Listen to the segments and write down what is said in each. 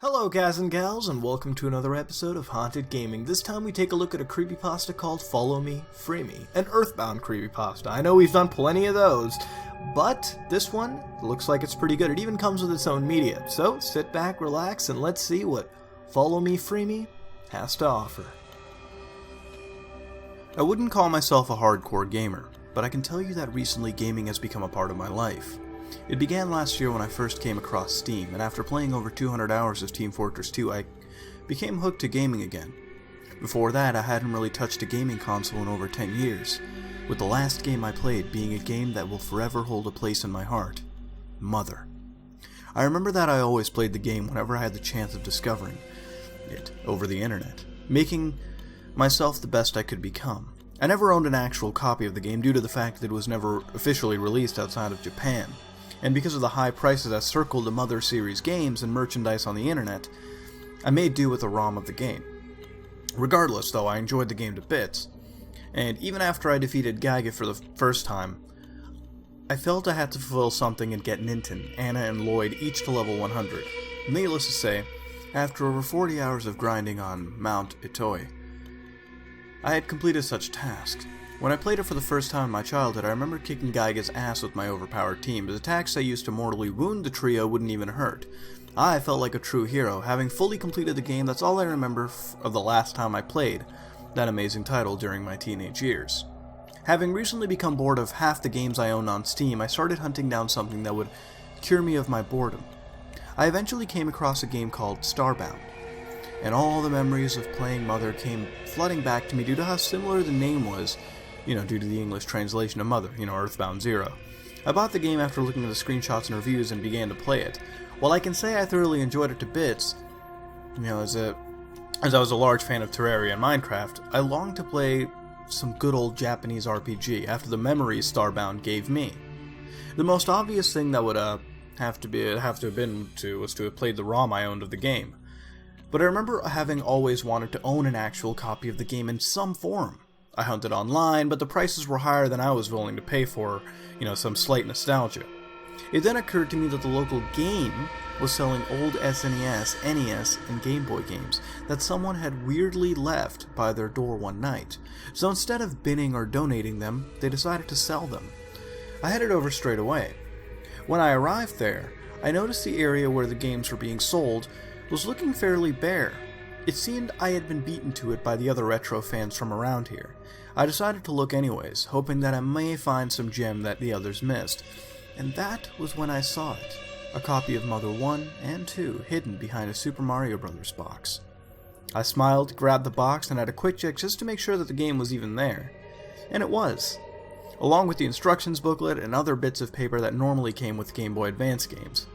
Hello guys and gals, and welcome to another episode of Haunted Gaming. This time we take a look at a creepypasta called Follow Me, Free Me, an Earthbound creepypasta. I know we've done plenty of those, but this one looks like it's pretty good. It even comes with its own media. So sit back, relax, and let's see what Follow Me, Free Me has to offer. I wouldn't call myself a hardcore gamer, but I can tell you that recently gaming has become a part of my life. It began last year when I first came across Steam, and after playing over 200 hours of Team Fortress 2, I became hooked to gaming again. Before that, I hadn't really touched a gaming console in over 10 years, with the last game I played being a game that will forever hold a place in my heart: Mother. I remember that I always played the game whenever I had the chance of discovering it over the internet, making myself the best I could become. I never owned an actual copy of the game due to the fact that it was never officially released outside of Japan. And because of the high prices that circled the Mother series games and merchandise on the internet, I made do with a ROM of the game. Regardless, though, I enjoyed the game to bits, and even after I defeated Gaga for the first time, I felt I had to fulfill something and get Ninten, Anna, and Lloyd each to level 100. Needless to say, after over 40 hours of grinding on Mount Itoi, I had completed such tasks. When I played it for the first time in my childhood, I remember kicking Gaiga's ass with my overpowered team, but attacks I used to mortally wound the trio wouldn't even hurt. I felt like a true hero, having fully completed the game. That's all I remember of the last time I played that amazing title during my teenage years. Having recently become bored of half the games I own on Steam, I started hunting down something that would cure me of my boredom. I eventually came across a game called Starbound, and all the memories of playing Mother came flooding back to me due to how similar the name was, due to the English translation of Mother, Earthbound Zero. I bought the game after looking at the screenshots and reviews and began to play it. While I can say I thoroughly enjoyed it to bits, as I was a large fan of Terraria and Minecraft, I longed to play some good old Japanese RPG after the memories Starbound gave me. The most obvious thing that would have to have been was to have played the ROM I owned of the game. But I remember having always wanted to own an actual copy of the game in some form. I hunted online, but the prices were higher than I was willing to pay for, some slight nostalgia. It then occurred to me that the local game was selling old SNES, NES, and Game Boy games that someone had weirdly left by their door one night. So instead of binning or donating them, they decided to sell them. I headed over straight away. When I arrived there, I noticed the area where the games were being sold was looking fairly bare. It seemed I had been beaten to it by the other retro fans from around here. I decided to look anyways, hoping that I may find some gem that the others missed. And that was when I saw it. A copy of Mother 1 and 2 hidden behind a Super Mario Bros. Box. I smiled, grabbed the box, and had a quick check just to make sure that the game was even there. And it was, along with the instructions booklet and other bits of paper that normally came with Game Boy Advance games.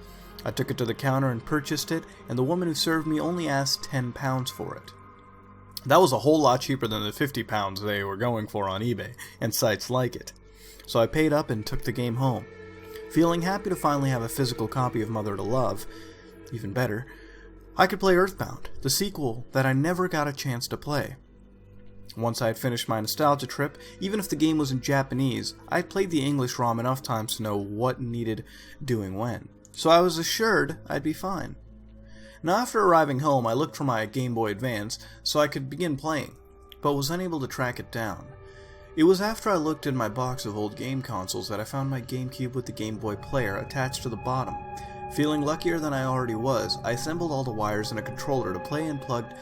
I took it to the counter and purchased it, and the woman who served me only asked £10 for it. That was a whole lot cheaper than the £50 they were going for on eBay, and sites like it. So I paid up and took the game home. Feeling happy to finally have a physical copy of Mother to love, even better, I could play Earthbound, the sequel that I never got a chance to play. Once I had finished my nostalgia trip, even if the game was in Japanese, I had played the English ROM enough times to know what needed doing when. So I was assured I'd be fine. Now after arriving home, I looked for my Game Boy Advance so I could begin playing, but was unable to track it down. It was after I looked in my box of old game consoles that I found my GameCube with the Game Boy player attached to the bottom. Feeling luckier than I already was, I assembled all the wires and a controller to play and plugged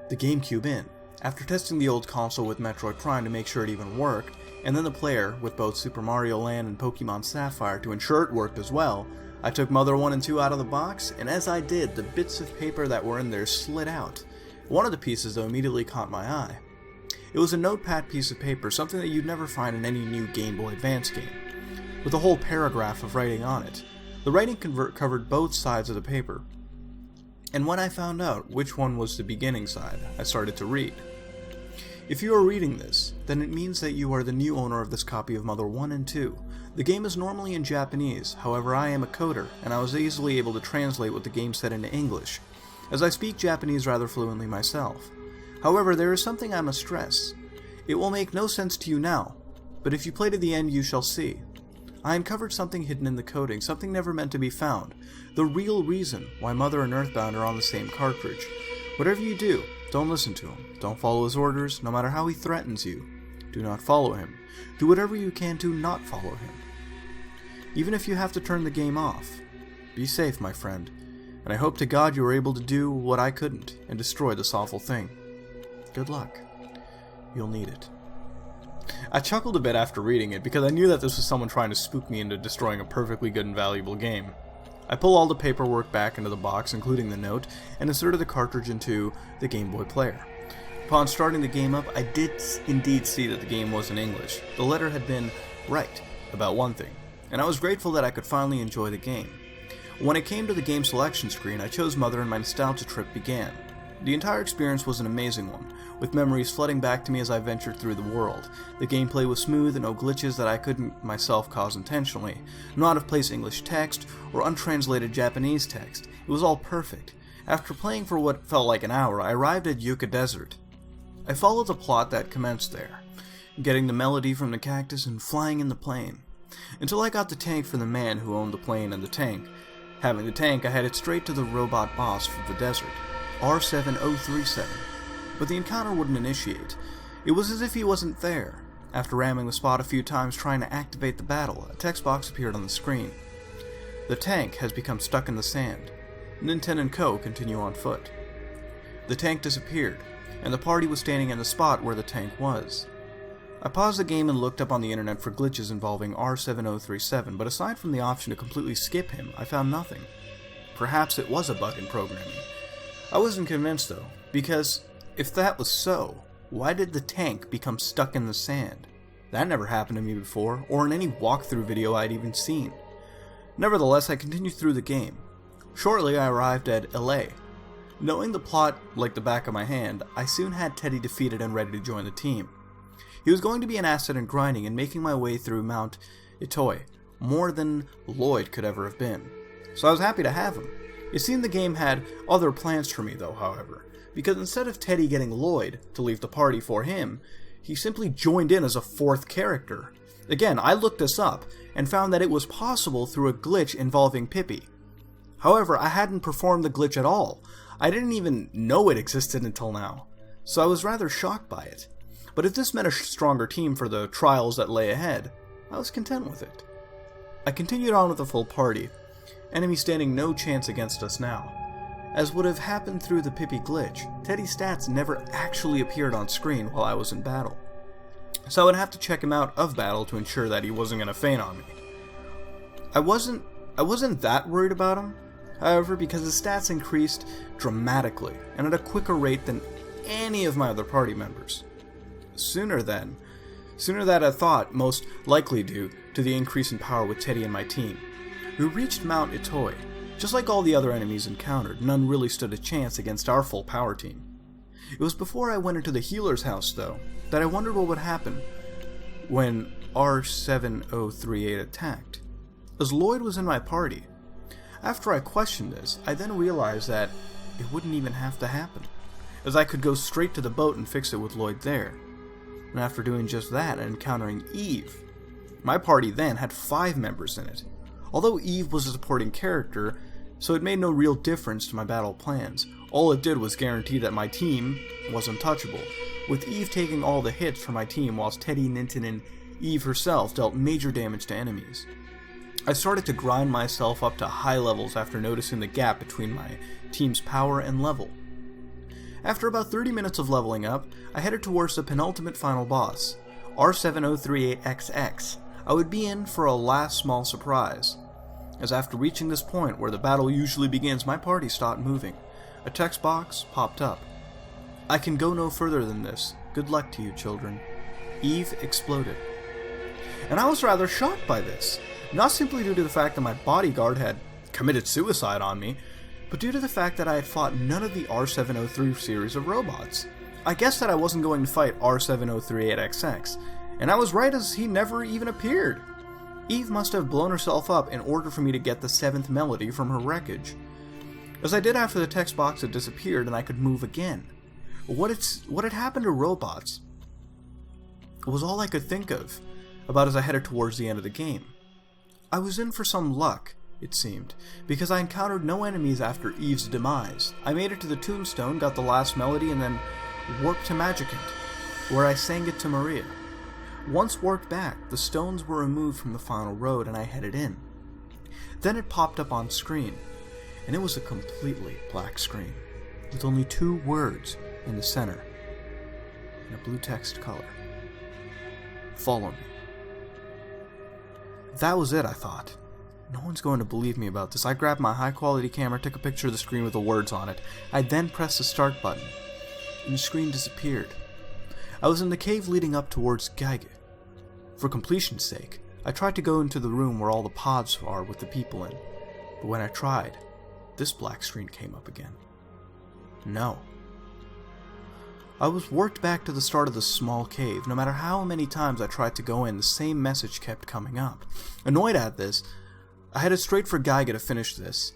the GameCube in. After testing the old console with Metroid Prime to make sure it even worked, and then the player with both Super Mario Land and Pokemon Sapphire to ensure it worked as well, I took Mother 1 and 2 out of the box, and as I did, the bits of paper that were in there slid out. One of the pieces, though, immediately caught my eye. It was a notepad piece of paper, something that you'd never find in any new Game Boy Advance game, with a whole paragraph of writing on it. The writing covered both sides of the paper, and when I found out which one was the beginning side, I started to read. If you are reading this, then it means that you are the new owner of this copy of Mother 1 and 2. The game is normally in Japanese, however I am a coder, and I was easily able to translate what the game said into English, as I speak Japanese rather fluently myself. However, there is something I must stress. It will make no sense to you now, but if you play to the end you shall see. I uncovered something hidden in the coding, something never meant to be found. The real reason why Mother and Earthbound are on the same cartridge. Whatever you do, don't listen to him. Don't follow his orders, no matter how he threatens you. Do not follow him. Do whatever you can to not follow him. Even if you have to turn the game off. Be safe, my friend. And I hope to God you were able to do what I couldn't and destroy this awful thing. Good luck. You'll need it. I chuckled a bit after reading it because I knew that this was someone trying to spook me into destroying a perfectly good and valuable game. I pull all the paperwork back into the box, including the note, and inserted the cartridge into the Game Boy player. Upon starting the game up, I did indeed see that the game was in English. The letter had been right about one thing, and I was grateful that I could finally enjoy the game. When it came to the game selection screen, I chose Mother and my nostalgia trip began. The entire experience was an amazing one, with memories flooding back to me as I ventured through the world. The gameplay was smooth and no glitches that I couldn't myself cause intentionally, no out-of-place English text or untranslated Japanese text. It was all perfect. After playing for what felt like an hour, I arrived at Yucca Desert. I followed the plot that commenced there, getting the melody from the cactus and flying in the plane, until I got the tank from the man who owned the plane and the tank. Having the tank, I headed straight to the robot boss for the desert, R7037, but the encounter wouldn't initiate. It was as if he wasn't there. After ramming the spot a few times trying to activate the battle, a text box appeared on the screen. The tank has become stuck in the sand. Ninten and Co. continue on foot. The tank disappeared, and the party was standing in the spot where the tank was. I paused the game and looked up on the internet for glitches involving R7037, but aside from the option to completely skip him, I found nothing. Perhaps it was a bug in programming. I wasn't convinced though, because if that was so, why did the tank become stuck in the sand? That never happened to me before, or in any walkthrough video I'd even seen. Nevertheless, I continued through the game. Shortly, I arrived at LA. Knowing the plot like the back of my hand, I soon had Teddy defeated and ready to join the team. He was going to be an asset in grinding and making my way through Mount Itoy, more than Lloyd could ever have been. So I was happy to have him. It seemed the game had other plans for me though, however, because instead of Teddy getting Lloyd to leave the party for him, he simply joined in as a fourth character. Again, I looked this up and found that it was possible through a glitch involving Pippi. However, I hadn't performed the glitch at all. I didn't even know it existed until now, so I was rather shocked by it. But if this meant a stronger team for the trials that lay ahead, I was content with it. I continued on with the full party, enemy standing no chance against us now. As would have happened through the Pippi glitch, Teddy's stats never actually appeared on screen while I was in battle, so I would have to check him out of battle to ensure that he wasn't going to feint on me. I wasn't that worried about him, however, because his stats increased dramatically and at a quicker rate than any of my other party members. Sooner that I thought, most likely due to the increase in power with Teddy and my team. We reached Mount Itoy. Just like all the other enemies encountered, none really stood a chance against our full power team. It was before I went into the healer's house, though, that I wondered what would happen when R7038 attacked, as Lloyd was in my party. After I questioned this, I then realized that it wouldn't even have to happen, as I could go straight to the boat and fix it with Lloyd there. And after doing just that and encountering Eve, my party then had 5 members in it. Although Eve was a supporting character, so it made no real difference to my battle plans. All it did was guarantee that my team was untouchable, with Eve taking all the hits for my team whilst Teddy, Ninten, and Eve herself dealt major damage to enemies. I started to grind myself up to high levels after noticing the gap between my team's power and level. After about 30 minutes of leveling up, I headed towards the penultimate final boss, R7038XX. I would be in for a last small surprise, as after reaching this point where the battle usually begins, my party stopped moving. A text box popped up. I can go no further than this. Good luck to you, children. Eve exploded. And I was rather shocked by this, not simply due to the fact that my bodyguard had committed suicide on me, but due to the fact that I had fought none of the R703 series of robots. I guessed that I wasn't going to fight R7038XX, and I was right, as he never even appeared. Eve must have blown herself up in order for me to get the 7th melody from her wreckage, as I did after the text box had disappeared and I could move again. What had happened to robots was all I could think of about as I headed towards the end of the game. I was in for some luck, it seemed, because I encountered no enemies after Eve's demise. I made it to the tombstone, got the last melody, and then warped to Magicant, where I sang it to Maria. Once warped back, the stones were removed from the final road and I headed in. Then it popped up on screen, and it was a completely black screen, with only 2 words in the center, in a blue text color. Follow me. That was it, I thought. No one's going to believe me about this. I grabbed my high-quality camera, took a picture of the screen with the words on it. I then pressed the start button, and the screen disappeared. I was in the cave leading up towards Gyge. For completion's sake, I tried to go into the room where all the pods are with the people in, but when I tried, this black screen came up again. No. I was warped back to the start of the small cave. No matter how many times I tried to go in, the same message kept coming up. Annoyed at this, I headed straight for Gyge to finish this.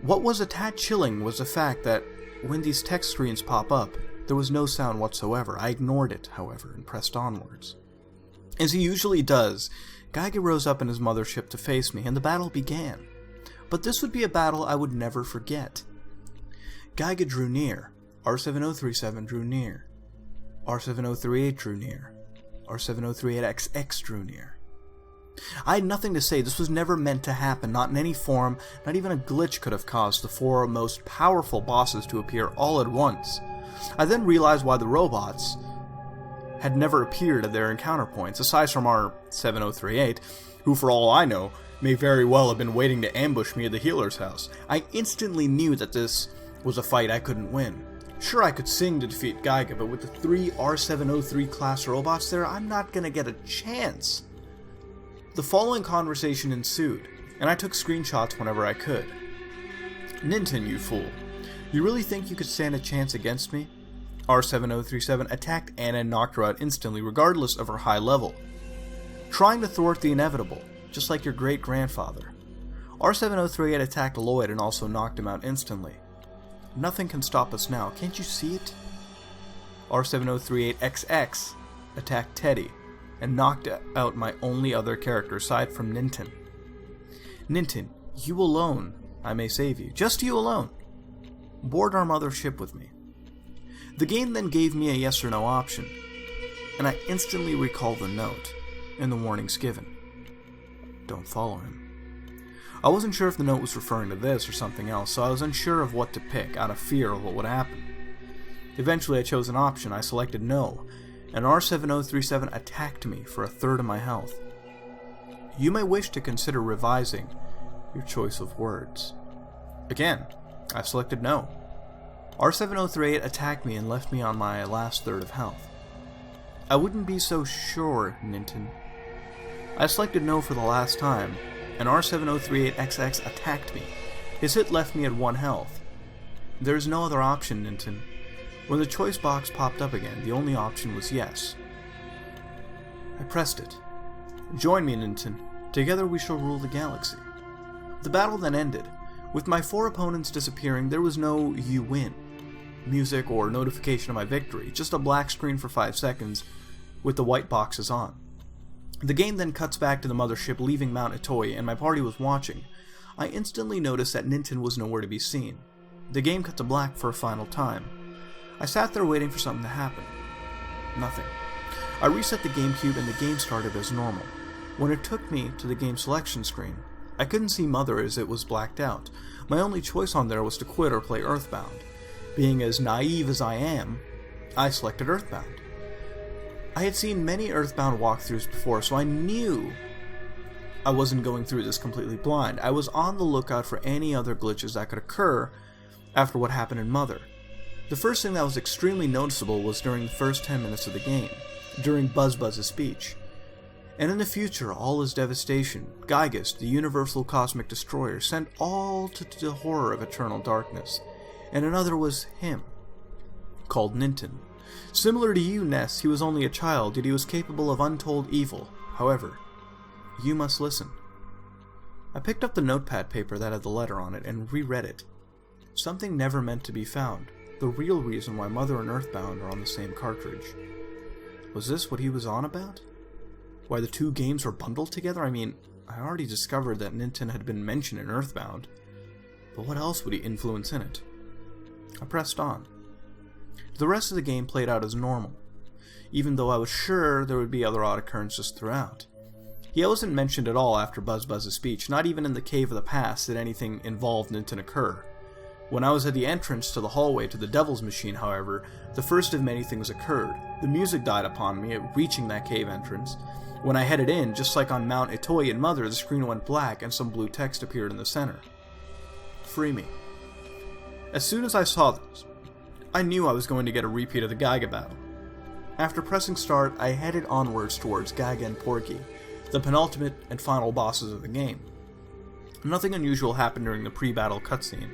What was a tad chilling was the fact that when these text screens pop up, there was no sound whatsoever. I ignored it, however, and pressed onwards. As he usually does, Gyge rose up in his mothership to face me, and the battle began. But this would be a battle I would never forget. Gyge drew near. R7037 drew near. R7038 drew near. R7038XX drew near. I had nothing to say. This was never meant to happen, not in any form. Not even a glitch could have caused the 4 most powerful bosses to appear all at once. I then realized why the robots had never appeared at their encounter points, aside from R7038, who for all I know, may very well have been waiting to ambush me at the healer's house. I instantly knew that this was a fight I couldn't win. Sure, I could sing to defeat Gyge, but with the 3 R703 class robots there, I'm not gonna get a chance. The following conversation ensued, and I took screenshots whenever I could. Ninten, you fool. You really think you could stand a chance against me? R7037 attacked Anna and knocked her out instantly, regardless of her high level. Trying to thwart the inevitable, just like your great-grandfather. R7038 attacked Lloyd and also knocked him out instantly. Nothing can stop us now, can't you see it? R7038XX attacked Teddy and knocked out my only other character aside from Ninten. Ninten, you alone, I may save you. Just you alone. Board our mothership with me. The game then gave me a yes or no option, and I instantly recalled the note and the warnings given. Don't follow him. I wasn't sure if the note was referring to this or something else, so I was unsure of what to pick out of fear of what would happen. Eventually I chose an option. I selected no, and R7037 attacked me for 1/3 of my health. You may wish to consider revising your choice of words. Again, I selected no. R7038 attacked me and left me on my last 1/3 of health. I wouldn't be so sure, Ninten. I selected no for the last time, and R7038XX attacked me. His hit left me at 1 health. There is no other option, Ninten. When the choice box popped up again, the only option was yes. I pressed it. Join me, Ninten. Together we shall rule the galaxy. The battle then ended. With my 4 opponents disappearing, there was no "you win" music or notification of my victory, just a black screen for 5 seconds with the white boxes on. The game then cuts back to the mothership leaving Mount Itoy, and my party was watching. I instantly noticed that Ninten was nowhere to be seen. The game cut to black for a final time. I sat there waiting for something to happen. Nothing. I reset the GameCube and the game started as normal. When it took me to the game selection screen, I couldn't see Mother as it was blacked out. My only choice on there was to quit or play Earthbound. Being as naive as I am, I selected Earthbound. I had seen many Earthbound walkthroughs before, so I knew I wasn't going through this completely blind. I was on the lookout for any other glitches that could occur after what happened in Mother. The first thing that was extremely noticeable was during the first 10 minutes of the game, during Buzz's speech. And in the future, all is devastation. Gygus, the universal cosmic destroyer, sent all to the horror of eternal darkness. And another was him, called Ninten. Similar to you, Ness, he was only a child, yet he was capable of untold evil. However, you must listen. I picked up the notepad paper that had the letter on it and reread it. Something never meant to be found. The real reason why Mother and Earthbound are on the same cartridge. Was this what he was on about? Why the 2 games were bundled together? I mean, I already discovered that Ninten had been mentioned in Earthbound, but what else would he influence in it? I pressed on. The rest of the game played out as normal, even though I was sure there would be other odd occurrences throughout. He wasn't mentioned at all after Buzz's speech. Not even in the Cave of the Past did anything involve Ninten occur. When I was at the entrance to the hallway to the Devil's Machine, however, the first of many things occurred. The music died upon me at reaching that cave entrance. When I headed in, just like on Mount Itoy and Mother, the screen went black and some blue text appeared in the center. Free me. As soon as I saw this, I knew I was going to get a repeat of the Gaiga battle. After pressing start, I headed onwards towards Gaiga and Porky, the penultimate and final bosses of the game. Nothing unusual happened during the pre-battle cutscene,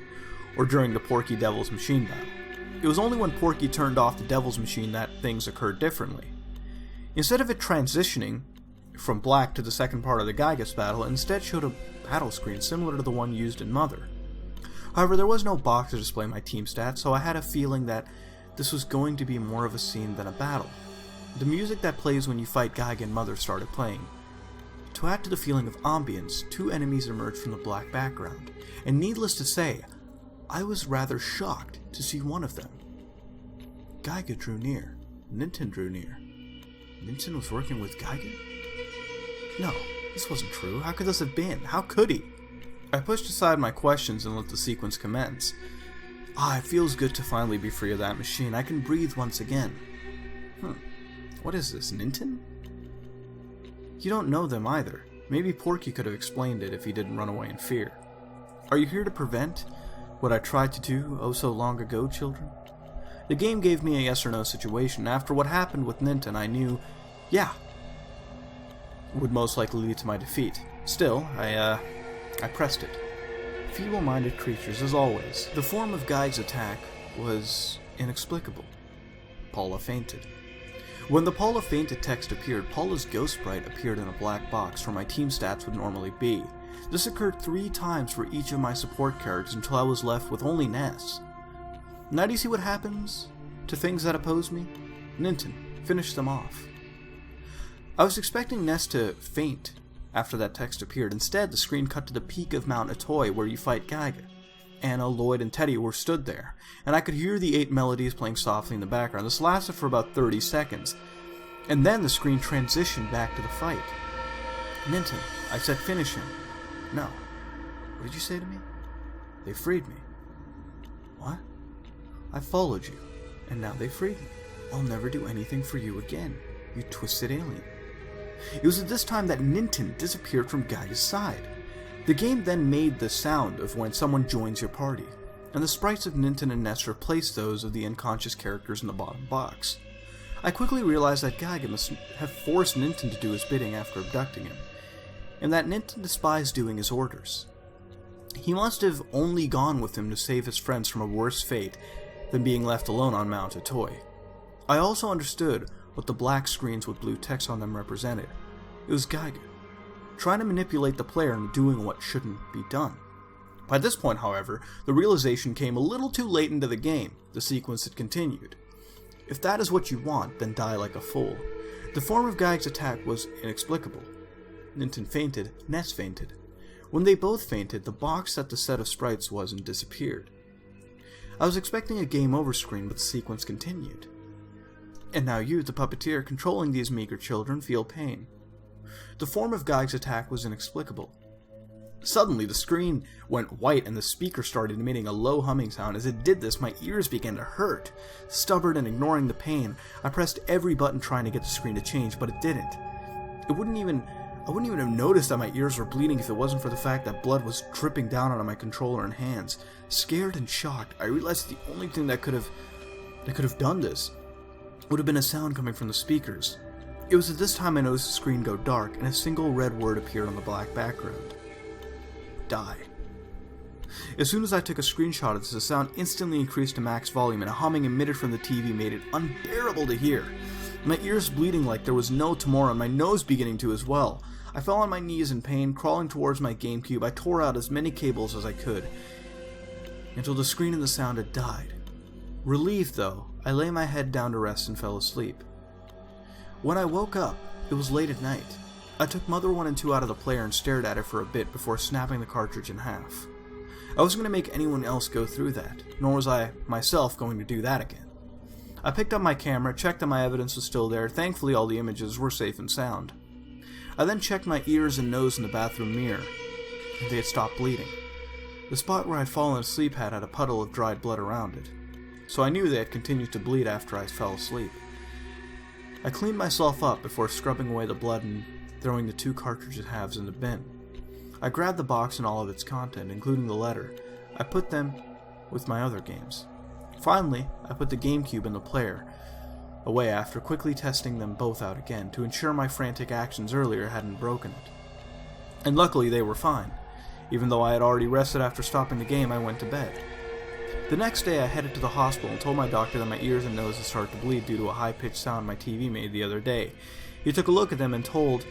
or during the Porky Devil's Machine battle. It was only when Porky turned off the Devil's Machine that things occurred differently. Instead of it transitioning from black to the second part of the Gaiga's battle, it instead showed a battle screen similar to the one used in Mother. However, there was no box to display my team stats, so I had a feeling that this was going to be more of a scene than a battle. The music that plays when you fight Gaiga and Mother started playing. To add to the feeling of ambience, two enemies emerged from the black background, and needless to say, I was rather shocked to see one of them. Gaiga drew near. Ninten drew near. Ninten was working with Gaiga? No, this wasn't true. How could this have been? How could he? I pushed aside my questions and let the sequence commence. It feels good to finally be free of that machine. I can breathe once again. What is this, Ninten? You don't know them either. Maybe Porky could have explained it if he didn't run away in fear. Are you here to prevent what I tried to do oh so long ago, children? The game gave me a yes or no situation. After what happened with Ninten, I knew, yeah, would most likely lead to my defeat. Still, I pressed it. Feeble-minded creatures, as always. The form of Gaiga's attack was inexplicable. Paula fainted. When the Paula fainted text appeared, Paula's ghost sprite appeared in a black box where my team stats would normally be. This occurred 3 times for each of my support characters until I was left with only Ness. Now do you see what happens to things that oppose me? Ninten, finish them off. I was expecting Ness to faint after that text appeared. Instead, the screen cut to the peak of Mount Itoy where you fight Gaiga. Anna, Lloyd, and Teddy were stood there, and I could hear the 8 melodies playing softly in the background. This lasted for about 30 seconds, and then the screen transitioned back to the fight. Ninten, I said finish him. No. What did you say to me? They freed me. What? I followed you, and now they freed me. I'll never do anything for you again, you twisted alien. It was at this time that Ninten disappeared from Gaiga's side. The game then made the sound of when someone joins your party, and the sprites of Ninten and Ness replaced those of the unconscious characters in the bottom box. I quickly realized that Gaiga must have forced Ninten to do his bidding after abducting him, and that Ninten despised doing his orders. He must have only gone with him to save his friends from a worse fate than being left alone on Mount Itoy. I also understood what the black screens with blue text on them represented. It was Gaiga, trying to manipulate the player into doing what shouldn't be done. By this point, however, the realization came a little too late into the game. The sequence had continued. If that is what you want, then die like a fool. The form of Gaiga's attack was inexplicable. Ninten fainted, Ness fainted. When they both fainted, the box that the set of sprites was in disappeared. I was expecting a game over screen, but the sequence continued. And now you, the puppeteer controlling these meager children, feel pain. The form of Gaiga's attack was inexplicable. Suddenly, the screen went white and the speaker started emitting a low humming sound. As it did this, my ears began to hurt. Stubborn and ignoring the pain, I pressed every button trying to get the screen to change, but it didn't. I wouldn't even have noticed that my ears were bleeding if it wasn't for the fact that blood was dripping down onto my controller and hands. Scared and shocked, I realized the only thing that could have done this would have been a sound coming from the speakers. It was at this time I noticed the screen go dark and a single red word appeared on the black background. Die. As soon as I took a screenshot of this, the sound instantly increased to max volume and a humming emitted from the TV made it unbearable to hear. My ears bleeding like there was no tomorrow and my nose beginning to as well. I fell on my knees in pain, crawling towards my GameCube. I tore out as many cables as I could until the screen and the sound had died. Relieved though, I lay my head down to rest and fell asleep. When I woke up, it was late at night. I took Mother 1 and 2 out of the player and stared at it for a bit before snapping the cartridge in half. I wasn't going to make anyone else go through that, nor was I, myself, going to do that again. I picked up my camera, checked that my evidence was still there. Thankfully all the images were safe and sound. I then checked my ears and nose in the bathroom mirror, and they had stopped bleeding. The spot where I'd fallen asleep had a puddle of dried blood around it, so I knew they had continued to bleed after I fell asleep. I cleaned myself up before scrubbing away the blood and throwing the 2 cartridge halves in the bin. I grabbed the box and all of its content, including the letter. I put them with my other games. Finally, I put the GameCube and the player away after quickly testing them both out again to ensure my frantic actions earlier hadn't broken it. And luckily they were fine. Even though I had already rested after stopping the game, I went to bed. The next day I headed to the hospital and told my doctor that my ears and nose had started to bleed due to a high-pitched sound my TV made the other day. He took a look at them and told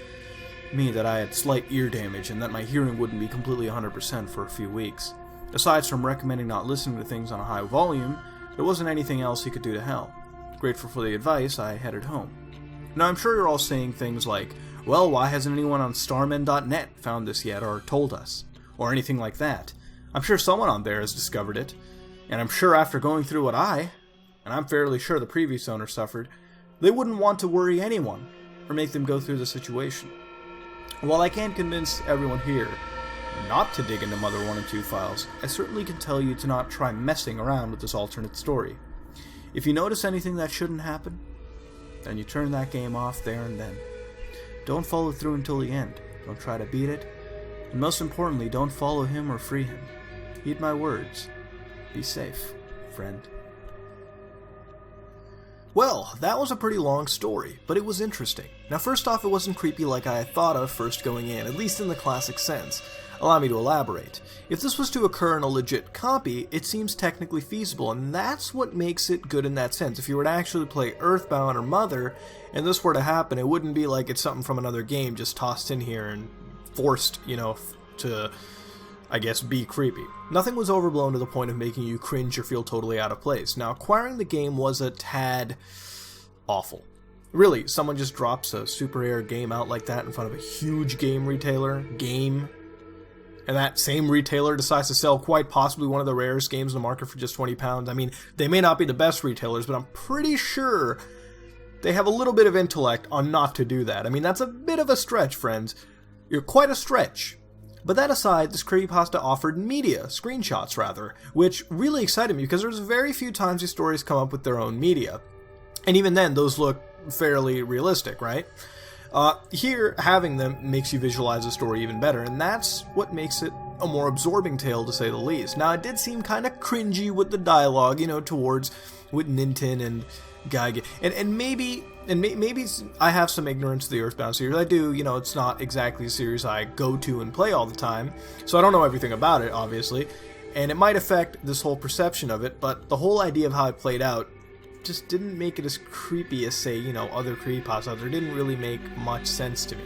me that I had slight ear damage and that my hearing wouldn't be completely 100% for a few weeks. Aside from recommending not listening to things on a high volume, there wasn't anything else he could do to help. Grateful for the advice, I headed home. Now I'm sure you're all saying things like, well, why hasn't anyone on starmen.net found this yet or told us? Or anything like that. I'm sure someone on there has discovered it, and I'm sure after going through what and I'm fairly sure the previous owner suffered, they wouldn't want to worry anyone or make them go through the situation. While I can't convince everyone here not to dig into Mother 1 and 2 files, I certainly can tell you to not try messing around with this alternate story. If you notice anything that shouldn't happen, then you turn that game off there and then. Don't follow through until the end. Don't try to beat it. And most importantly, don't follow him or free him. Heed my words. Be safe, friend. Well, that was a pretty long story, but it was interesting. Now first off, it wasn't creepy like I had thought of first going in, at least in the classic sense. Allow me to elaborate. If this was to occur in a legit copy, it seems technically feasible, and that's what makes it good in that sense. If you were to actually play Earthbound or Mother, and this were to happen, it wouldn't be like it's something from another game just tossed in here and forced, to, I guess, be creepy. Nothing was overblown to the point of making you cringe or feel totally out of place. Now, acquiring the game was a tad awful. Really, someone just drops a super rare game out like that in front of a huge game retailer, and that same retailer decides to sell quite possibly one of the rarest games in the market for just £20. I mean, they may not be the best retailers, but I'm pretty sure they have a little bit of intellect on not to do that. I mean, that's a bit of a stretch, friends. You're quite a stretch. But that aside, this creepypasta offered media, screenshots rather, which really excited me because there's very few times these stories come up with their own media. And even then, those look fairly realistic, right? Here, having them makes you visualize the story even better, and that's what makes it a more absorbing tale, to say the least. Now, it did seem kind of cringy with the dialogue, towards with Ninten and Gyge, and maybe I have some ignorance of the Earthbound series. I do, it's not exactly a series I go to and play all the time, so I don't know everything about it, obviously, and it might affect this whole perception of it, but the whole idea of how it played out just didn't make it as creepy as, say, other creepypastas. It didn't really make much sense to me.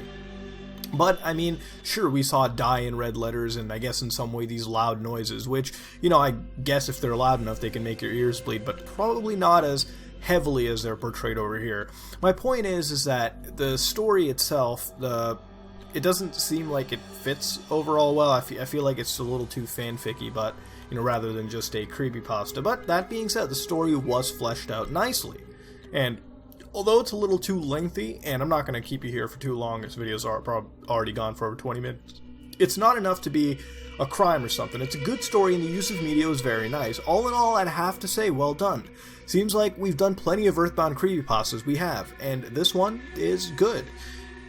But, I mean, sure, we saw die in red letters and I guess in some way these loud noises, which, I guess if they're loud enough they can make your ears bleed, but probably not as heavily as they're portrayed over here. My point is that the story itself, it doesn't seem like it fits overall well. I feel like it's a little too fanficky, but rather than just a creepypasta. But that being said, the story was fleshed out nicely. And although it's a little too lengthy, and I'm not going to keep you here for too long, this video's already gone for over 20 minutes, it's not enough to be a crime or something. It's a good story, and the use of media was very nice. All in all, I'd have to say, well done. Seems like we've done plenty of Earthbound creepypastas, we have, and this one is good.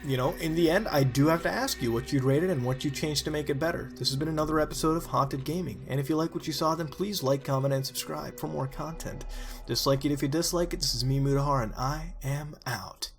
In the end, I do have to ask you what you'd rate it and what you'd change to make it better. This has been another episode of Haunted Gaming, and if you like what you saw, then please like, comment, and subscribe for more content. Dislike it if you dislike it. This is me, Mudahar, and I am out.